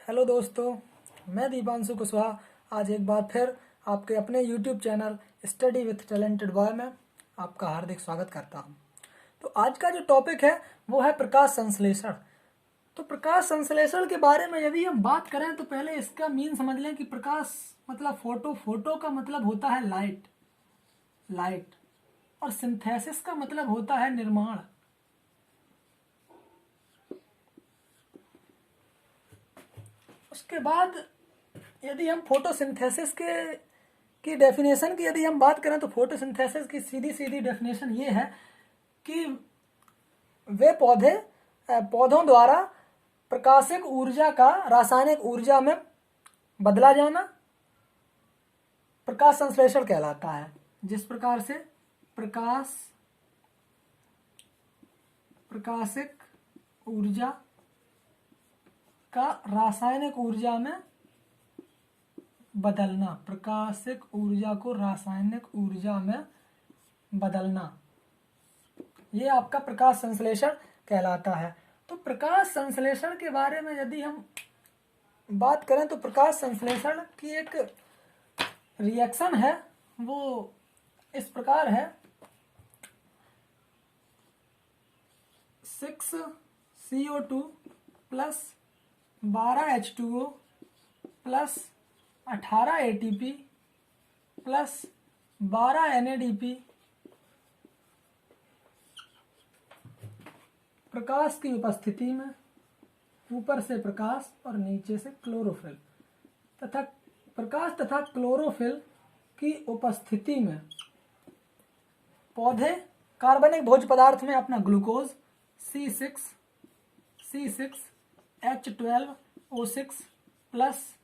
Hello दोस्तों, मैं दीपांशु कुशवाहा आज एक बार फिर आपके अपने YouTube channel study with talented boy में आपका हार्दिक स्वागत करता हूं। तो आज का जो टॉपिक है वो है प्रकाश संश्लेषण। तो प्रकाश संश्लेषण के बारे में यदि हम बात करें तो पहले इसका मीन समझ लें कि प्रकाश मतलब फोटो का मतलब होता है लाइट और सिंथेसिस का मतलब होता है निर्माण। उसके बाद यदि हम फोटोसिंथेसिस की डेफिनेशन की यदि हम बात करें तो फोटोसिंथेसिस की सीधी डेफिनेशन ये है कि वे पौधों द्वारा प्रकाशिक ऊर्जा का रासायनिक ऊर्जा में बदला जाना प्रकाश संश्लेषण कहलाता है। जिस प्रकार से प्रकाशिक ऊर्जा का रासायनिक ऊर्जा में बदलना, प्रकाशिक ऊर्जा को रासायनिक ऊर्जा में बदलना, ये आपका प्रकाश संश्लेषण कहलाता है। तो प्रकाश संश्लेषण के बारे में यदि हम बात करें तो प्रकाश संश्लेषण की एक रिएक्शन है वो इस प्रकार है, 6CO2 plus 12H2O plus 18 ATP plus 12 NADP प्रकाश की उपस्थिति में, ऊपर से प्रकाश और नीचे से क्लोरोफिल तथा प्रकाश तथा क्लोरोफिल की उपस्थिति में पौधे कार्बनिक भोज्य पदार्थ में अपना ग्लूकोज C6H12O6 प्लस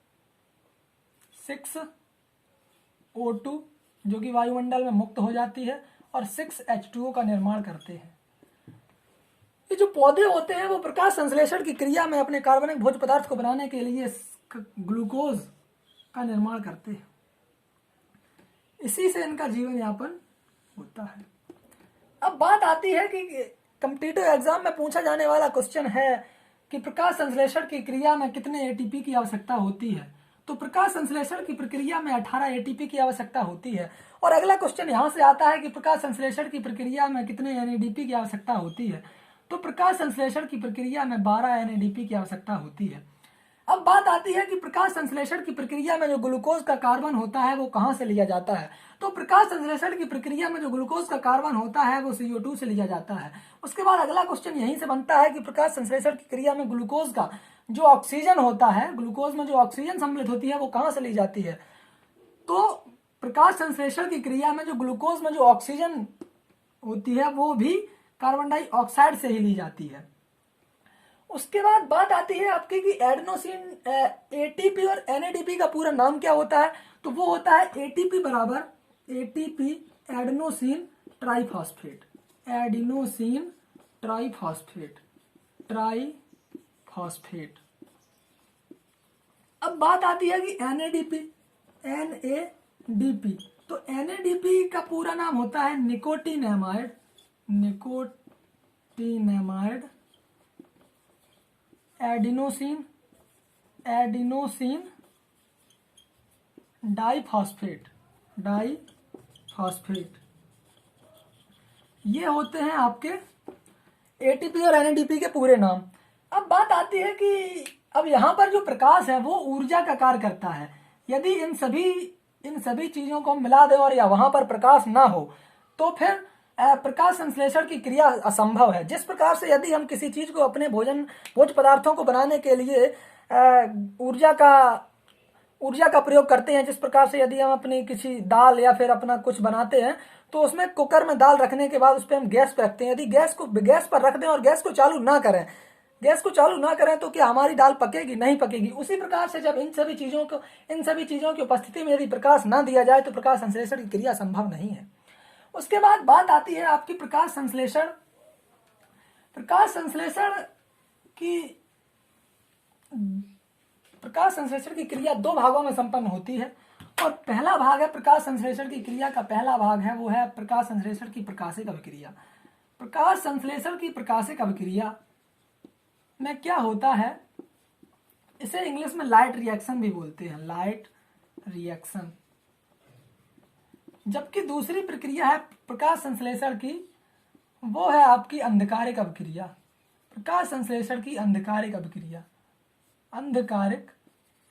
6O2 जो कि वायुमंडल में मुक्त हो जाती है और 6H2O का निर्माण करते हैं। ये जो पौधे होते हैं वो प्रकाश संश्लेषण की क्रिया में अपने कार्बनिक भोज्य पदार्थ को बनाने के लिए ग्लूकोज का निर्माण करते हैं। इसी से इनका जीवन यापन होता है। अब बात आती है कि कॉम्पिटिटिव एग्जाम में पूछा जाने वाला क्वेश्चन है कि प्रकाश संश्लेषण की क्रिया में कितने एटीपी की आवश्यकता होती है। तो प्रकाश संश्लेषण की प्रक्रिया में 18 एटीपी की आवश्यकता होती है। और अगला क्वेश्चन यहां से आता है कि प्रकाश संश्लेषण की प्रक्रिया में कितने एनएडीपी की आवश्यकता होती है। तो प्रकाश संश्लेषण की प्रक्रिया में 12 एनएडीपी की आवश्यकता होती है। अब बात आती है कि प्रकाश संश्लेषण की प्रक्रिया में जो ग्लूकोज का कार्बन होता है वो कहां से लिया जाता है। तो प्रकाश संश्लेषण की प्रक्रिया में जो ग्लूकोज का कार्बन होता है वो CO2 से लिया जाता है। उसके बाद अगला क्वेश्चन यहीं से बनता है कि प्रकाश संश्लेषण की क्रिया में ग्लूकोज का जो ऑक्सीजन होता है, ग्लूकोज में जो ऑक्सीजन सम्मिलित होती है वो कहां से ली जाती है। तो प्रकाश संश्लेषण की क्रिया में जो ग्लूकोज में जो ऑक्सीजन होती है वो भी कार्बन डाइऑक्साइड से ही ली जाती है। उसके बाद बात आती है आपकी कि एडेनोसिन एटीपी और एनएडीपी का पूरा नाम क्या होता है। तो वो होता है एटीपी बराबर ATP adenosine triphosphate, adenosine triphosphate. अब बात आती है कि एनएडीपी, तो एनएडीपी का पूरा नाम होता है निकोटिनेमाइड एडिनोसिन डाइफॉस्फेट। ये होते हैं आपके एटीपी और एनएडीपी के पूरे नाम। अब बात आती है कि अब यहाँ पर जो प्रकाश है वो ऊर्जा का कार्य करता है। यदि इन सभी चीजों को हम मिला दें और या वहां पर प्रकाश ना हो तो फिर प्रकाश संश्लेषण की क्रिया असंभव है। जिस प्रकार से यदि हम किसी चीज को अपने भोज्य पदार्थों को बनाने के लिए ऊर्जा का प्रयोग करते हैं, जिस प्रकार से यदि हम अपनी किसी दाल या फिर अपना कुछ बनाते हैं तो उसमें कुकर में दाल रखने के बाद उस पर हम गैस पे रखते हैं। यदि गैस पर रख दें और गैस को चालू ना करें तो क्या हमारी दाल पकेगी? नहीं पकेगी। उसी प्रकार से जब इन सभी चीजों की उपस्थिति में यदि प्रकाश ना दिया जाए तो प्रकाश संश्लेषण की क्रिया संभव नहीं है। उसके बाद बात आती है आपकी प्रकाश संश्लेषण की क्रिया दो भागों में संपन्न होती है। और पहला भाग है प्रकाश संश्लेषण की क्रिया का पहला भाग है वो है प्रकाश संश्लेषण की प्रकाशिक अभिक्रिया। प्रकाश संश्लेषण की प्रकाशिक अभिक्रिया में क्या होता है इसे इंग्लिश में लाइट रिएक्शन भी बोलते हैं, लाइट रिएक्शन। जबकि दूसरी प्रक्रिया है प्रकाश संश्लेषण की, वो है आपकी अंधकारिक अभिक्रिया। प्रकाश संश्लेषण की अंधकारिक अभिक्रिया, अंधकारिक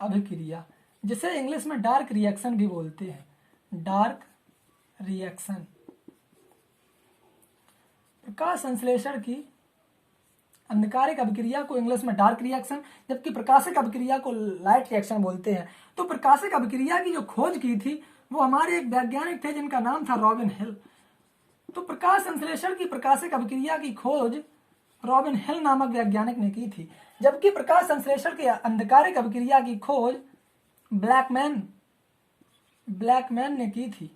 अभिक्रिया, जिसे इंग्लिश में डार्क रिएक्शन भी बोलते हैं, डार्क रिएक्शन। प्रकाश संश्लेषण की अंधकारिक अभिक्रिया को इंग्लिश में डार्क रिएक्शन, जबकि प्रकाशिक अभिक्रिया को लाइट रिएक्शन बोलते हैं। तो प्रकाशिक अभिक्रिया की जो खोज की थी वो हमारे एक वैज्ञानिक थे जिनका नाम था रॉबिन हिल। तो प्रकाश संश्लेषण की प्रकाशिक अभिक्रिया की खोज रॉबिन हिल नामक वैज्ञानिक ने की थी, जबकि प्रकाश संश्लेषण की अंधकारिक अभिक्रिया की खोज ब्लैकमैन ने की थी,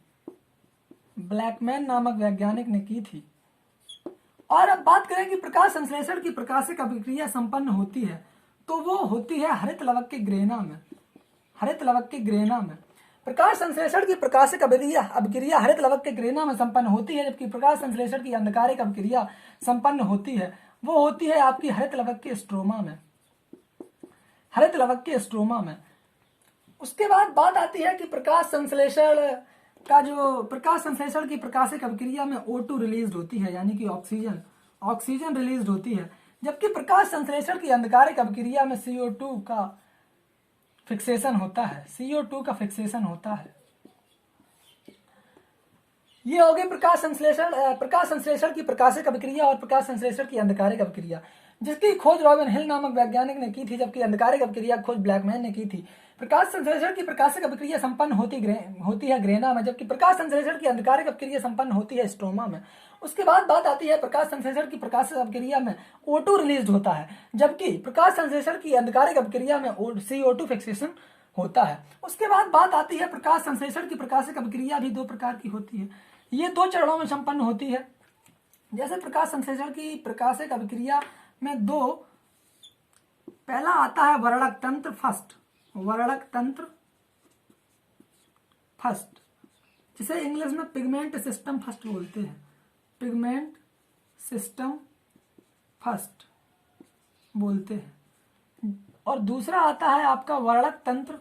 ब्लैकमैन नामक वैज्ञानिक ने की थी। और अब बात करें कि प्रकाश संश्लेषण की प्रकाशिक अभिक्रिया संपन्न होती है, तो वो होती है हरित लवक के ग्रेना में, हरित लवक के ग्रेना में। प्रकाश संश्लेषण की प्रकाशिक अभिक्रिया हरित लवक के ग्रेना में संपन्न होती है, जबकि प्रकाश संश्लेषण की अंधकारिक अभिक्रिया संपन्न होती है वो होती है आपकी हरित लवक के स्ट्रोमा में, हरित लवक के स्ट्रोमा में। उसके बाद बात आती है कि प्रकाश संश्लेषण की प्रकाशिक अभिक्रिया में O2 रिलीज होती है, यानी कि ऑक्सीजन रिलीज होती है, जबकि प्रकाश संश्लेषण की अंधकारिक अभिक्रिया में CO2 का फिक्सेशन होता है, CO2 का फिक्सेशन होता है। ये हो गई प्रकाश संश्लेषण की प्रकाशिक अभिक्रिया और प्रकाश संश्लेषण की अंधकारिक अभिक्रिया, जिसकी खोज रॉबिन हिल नामक वैज्ञानिक ने की थी, जबकि अंधकारिक अभिक्रिया खोज ब्लैकमैन ने की थी। प्रकाश संश्लेषण की प्रकाशिक अभिक्रिया संपन्न होती है ग्रेना में, जबकि प्रकाश संश्लेषण की अंधकारिक अभिक्रिया संपन्न होती है स्ट्रोमा में। उसके बाद बात आती है प्रकाश संश्लेषण की प्रकाशिक अभिक्रिया में O2 रिलीज होता है, जबकि प्रकाश संश्लेषण की अंधकारिक अभिक्रिया में CO2 फिक्सेशन होता है। उसके बाद बात आती है प्रकाश संश्लेषण की प्रकाशिक अभिक्रिया भी दो प्रकार की होती है, ये 2 चरणों में संपन्न होती है। जैसे प्रकाश संश्लेषण की प्रकाशिक अभिक्रिया में 2, पहला आता है वर्णक तंत्र फर्स्ट, जिसे इंग्लिश में पिगमेंट सिस्टम फर्स्ट बोलते हैं, पिगमेंट सिस्टम फर्स्ट बोलते हैं। और दूसरा आता है आपका वर्णक तंत्र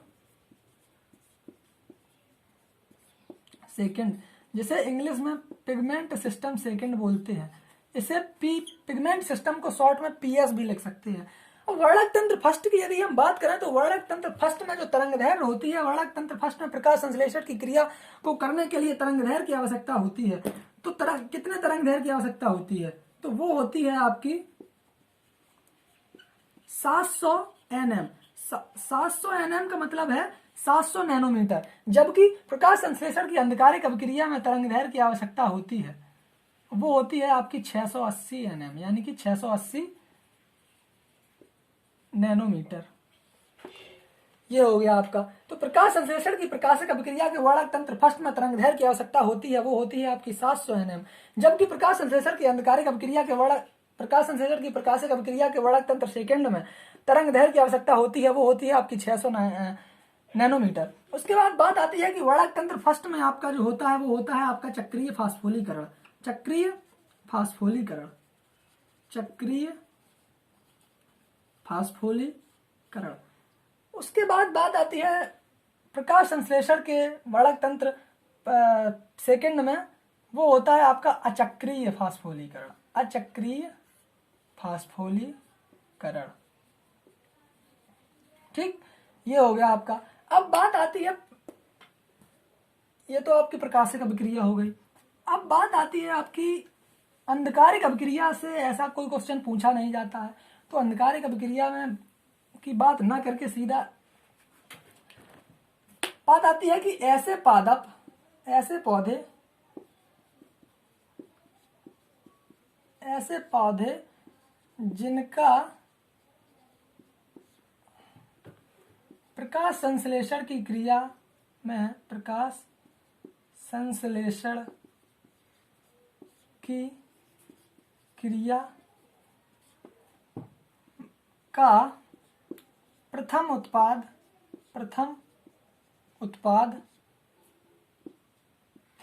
सेकंड, जिसे इंग्लिश में पिगमेंट सिस्टम सेकंड बोलते हैं। इसे पिगमेंट सिस्टम को शॉर्ट में PS भी लिख सकते हैं। और वर्णक तंत्र फर्स्ट की यदि हम बात करें तो वर्णक तंत्र फर्स्ट में जो तरंगदैर्घ्य होती है, वर्णक तंत्र फर्स्ट में प्रकाश संश्लेषण की क्रिया को करने के लिए तरंगदैर्घ्य की आवश्यकता होती है। तो कितने तरंगदैर्घ्य की आवश्यकता होती है? तो वो होती है आपकी 700 nm। 700 nm का मतलब है 700 नैनोमीटर, जबकि प्रकाश संश्लेषण की अंधकारिक अभिक्रिया में तरंगदैर्घ्य की आवश्यकता होती है, वो होती है आपकी 680 nm, यानी कि 680 नैनोमीटर। ये हो गया आपका। तो प्रकाश संश्लेषण की प्रकाशिक अभिक्रिया के वर्णक तंत्र फर्स्ट में तरंगदैर्घ्य की आवश्यकता होती है, वो होती है आपकी 700 nm, जबकि प्रकाश संश्लेषण की अंधकारिक अभिक्रिया के प्रकाश संश्लेषण की प्रकाशिक अभिक्रिया के वर्णक तंत्र सेकंड में तरंगदैर्घ्य की आवश्यकता होती है, वो होती है आपकी 600 नैनोमीटर। उसके बाद बात आती है कि वर्णक तंत्र फर्स्ट में आपका जो होता है वो होता है आपका चक्रीय फास्फोलीकरण, चक्रीय फास्फोलीकरण। उसके बाद बात आती है प्रकाश संश्लेषण के वर्णक तंत्र सेकंड में, वो होता है आपका अचक्रीय फास्फोलीकरण, अचक्रीय फास्फोलीकरण। ठीक, ये हो गया आपका। अब बात आती है, ये तो आपकी प्रकाशिक अभिक्रिया हो गई। अब बात आती है आपकी अंधकारिक अभिक्रिया से ऐसा कोई क्वेश्चन पूछा नहीं जाता है, तो अंधकारिक अभिक्रिया में की बात ना करके सीधा बात आती है कि ऐसे पौधे जिनका प्रकाश संश्लेषण की क्रिया में का प्रथम उत्पाद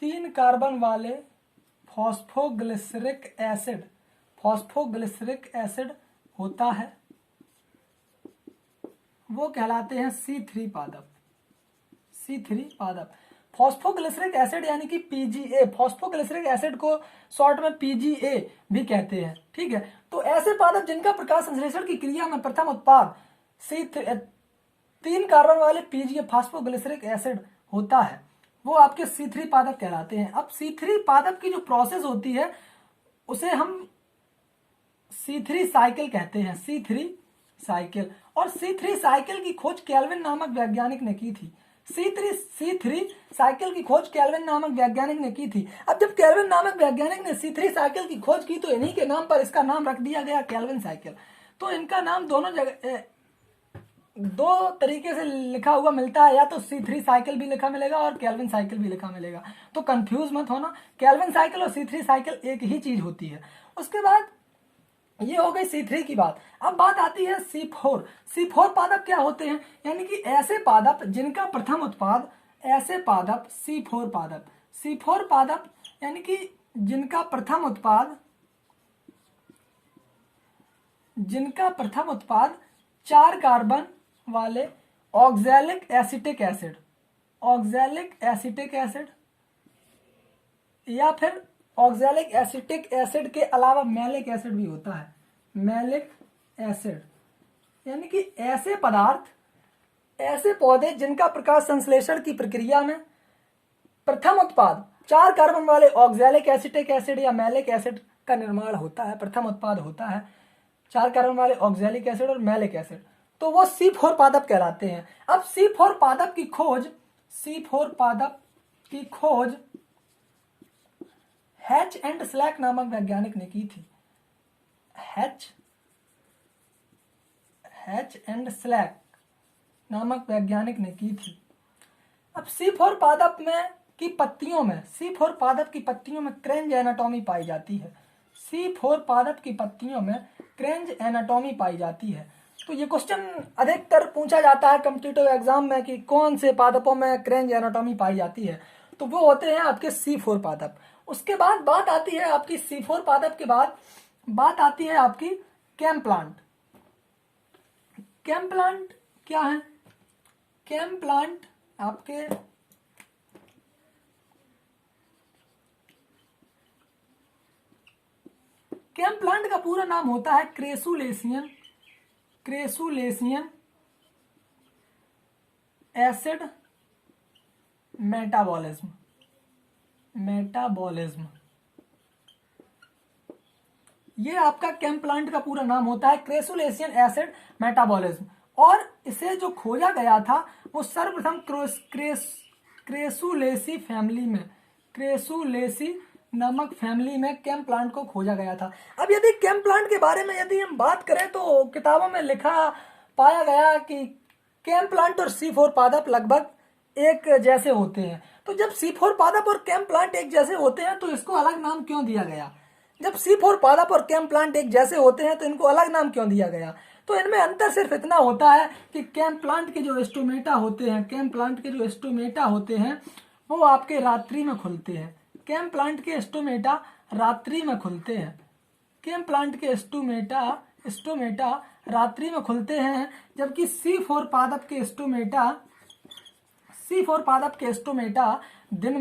3 कार्बन वाले फॉस्फोग्लिसरिक एसिड होता है, वो कहलाते हैं C3 पादप। C3 पादप। फॉस्फोग्लिसरिक एसिड यानी कि PGA, फॉस्फोग्लिसरिक एसिड को शॉर्ट में PGA भी कहते हैं, ठीक है। तो ऐसे पादप जिनका प्रकाश संश्लेषण की क्रिया में प्रथम उत्पाद तीन कार्बन वाले PGA फॉस्फोग्लिसरिक एसिड होता है, वो आपके C3 पादप कहलाते हैं। अब C3 पादप की जो प्रोसेस होती है उसे हम C3 साइकिल कहते हैं, C3 साइकिल। और C3 साइकिल की खोज केल्विन नामक वैज्ञानिक ने की थी। C3 साइकिल की खोज केल्विन नामक वैज्ञानिक ने की थी। अब जब केल्विन नामक वैज्ञानिक ने C3 साइकिल की खोज की तो इन्हीं के नाम पर इसका नाम रख दिया गया केल्विन साइकिल। तो इनका नाम दोनों जगह दो तरीके से लिखा हुआ मिलता है, या तो C3 साइकिल भी लिखा मिलेगा और केल्विन साइकिल भी लिखा मिलेगा, तो कंफ्यूज मत होना। केल्विन साइकिल और C3 साइकिल एक ही चीज होती है। उसके बाद ये हो गई C3 की बात। अब बात आती है C4। C4 पादप क्या होते हैं, यानी कि ऐसे पादप जिनका प्रथम उत्पाद, ऐसे पादप C4 पादप। C4 पादप यानी कि जिनका प्रथम उत्पाद 4 कार्बन वाले ऑक्सैलिक एसिटिक एसिड या फिर ऑक्सैलिक एसिटिक एसिड के अलावा मैलिक एसिड भी होता है, मैलिक एसिड। यानी कि ऐसे पदार्थ, ऐसे पौधे जिनका प्रकाश संश्लेषण की प्रक्रिया में प्रथम उत्पाद 4 कार्बन वाले ऑक्सैलिक एसिटिक एसिड या मैलिक एसिड का निर्माण होता है, प्रथम उत्पाद होता है 4 कार्बन वाले ऑक्सैलिक एसिड और मैलिक एसिड, तो वो C4 पादप कहलाते हैं। अब C4 पादप की खोज हैच एंड स्लैक नामक वैज्ञानिक ने की थी। हैच एंड स्लैक नामक वैज्ञानिक ने की थी। अब C4 पादप की पत्तियों में क्रेंज एनाटॉमी पाई जाती है। C4 पादप की पत्तियों में क्रेंज एनाटॉमी पाई जाती है। तो ये क्वेश्चन अधिकतर पूछा जाता है कॉम्पिटिटिव एग्जाम में कि कौन से पादपों में क्रेंज एनाटॉमी पाई जाती है, तो वो होते हैं आपके C4 पादप। उसके बाद बात आती है आपकी C4 पादप के बाद बात आती है आपकी कैम प्लांट। कैम प्लांट क्या है? कैम प्लांट आपके कैम प्लांट का पूरा नाम होता है क्रेसुलेशियन एसिड मेटाबॉलिज्म। ये आपका कैम प्लांट का पूरा नाम होता है क्रेसुलेशियन एसिड मेटाबॉलिज्म। और इसे जो खोजा गया था वो सर्वप्रथम क्रेसुलेसी फैमिली में, क्रेसुलेसी नामक फैमिली में कैम प्लांट को खोजा गया था। अब यदि कैम प्लांट के बारे में यदि हम बात करें तो किताबों में लिखा पाया गया कि कैम प्लांट और C4 पादप लगभग एक जैसे होते हैं। तो जब C4 पादप और कैम प्लांट एक जैसे होते हैं तो इसको अलग नाम क्यों दिया गया? जब C4 पादप और कैम प्लांट एक जैसे होते हैं तो इनको अलग नाम क्यों दिया गया? तो इनमें अंतर सिर्फ इतना होता है कि कैम प्लांट के जो स्टोमेटा होते हैं वो आपके रात्रि में खुलते हैं। कैम प्लांट के स्टोमेटा रात्रि में खुलते हैं। रात्रि में खुलते हैं, जबकि C4 पादप के स्टोमेटा दिन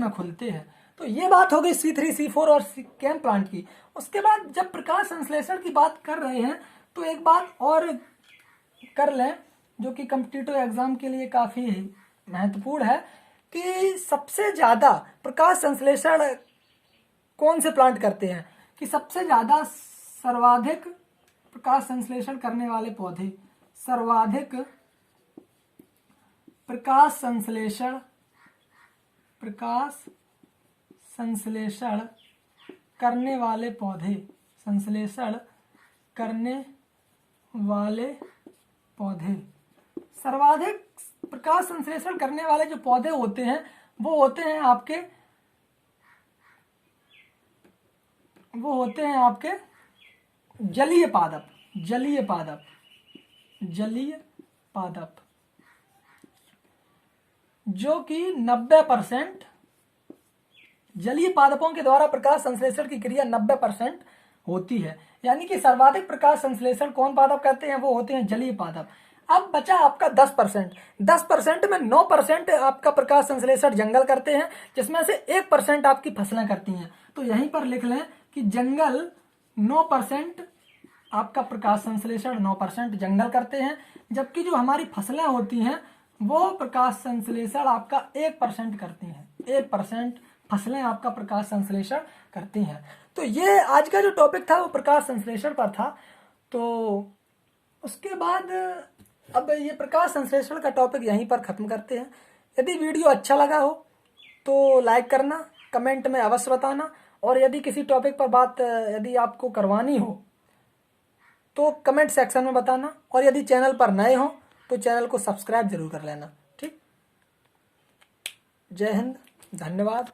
में खुलते हैं। तो ये बात हो गई C3, C4 और कैम प्लांट की। उसके बाद जब प्रकाश संश्लेषण की बात कर रहे हैं तो एक बात और कर लें जो कि कॉम्पिटिटिव एग्जाम के लिए काफी महत्वपूर्ण है कि सबसे ज्यादा प्रकाश संश्लेषण कौन से प्लांट करते हैं, कि सबसे ज्यादा सर्वाधिक प्रकाश संश्लेषण करने वाले पौधे, सर्वाधिक प्रकाश संश्लेषण करने वाले पौधे, सर्वाधिक प्रकाश संश्लेषण करने वाले जो पौधे होते हैं वो होते हैं आपके जलीय पादप, जो कि 90% जलीय पादपों के द्वारा प्रकाश संश्लेषण की क्रिया 90% होती है। यानी कि सर्वाधिक प्रकाश संश्लेषण कौन पादप करते हैं, वो होते हैं जलीय पादप। अब बचा आपका 10%। 10% में 9% आपका प्रकाश संश्लेषण जंगल करते हैं, जिसमें से 1% आपकी फसलें करती हैं। तो यहीं पर लिख लें कि जंगल 9% आपका प्रकाश संश्लेषण 9% जंगल करते हैं, जबकि जो हमारी फसलें होती हैं वो प्रकाश संश्लेषण आपका 1% करती हैं। 1% फसलें आपका प्रकाश संश्लेषण करती हैं। तो ये आज का जो टॉपिक था वो प्रकाश संश्लेषण पर था। तो उसके बाद अब ये प्रकाश संश्लेषण का टॉपिक यहीं पर ख़त्म करते हैं। यदि वीडियो अच्छा लगा हो तो लाइक करना, कमेंट में अवश्य बताना, और यदि किसी टॉपिक पर बात यदि आपको करवानी हो तो कमेंट सेक्शन में बताना, और यदि चैनल पर नए हो तो चैनल को सब्सक्राइब जरूर कर लेना। ठीक, जय हिंद, धन्यवाद।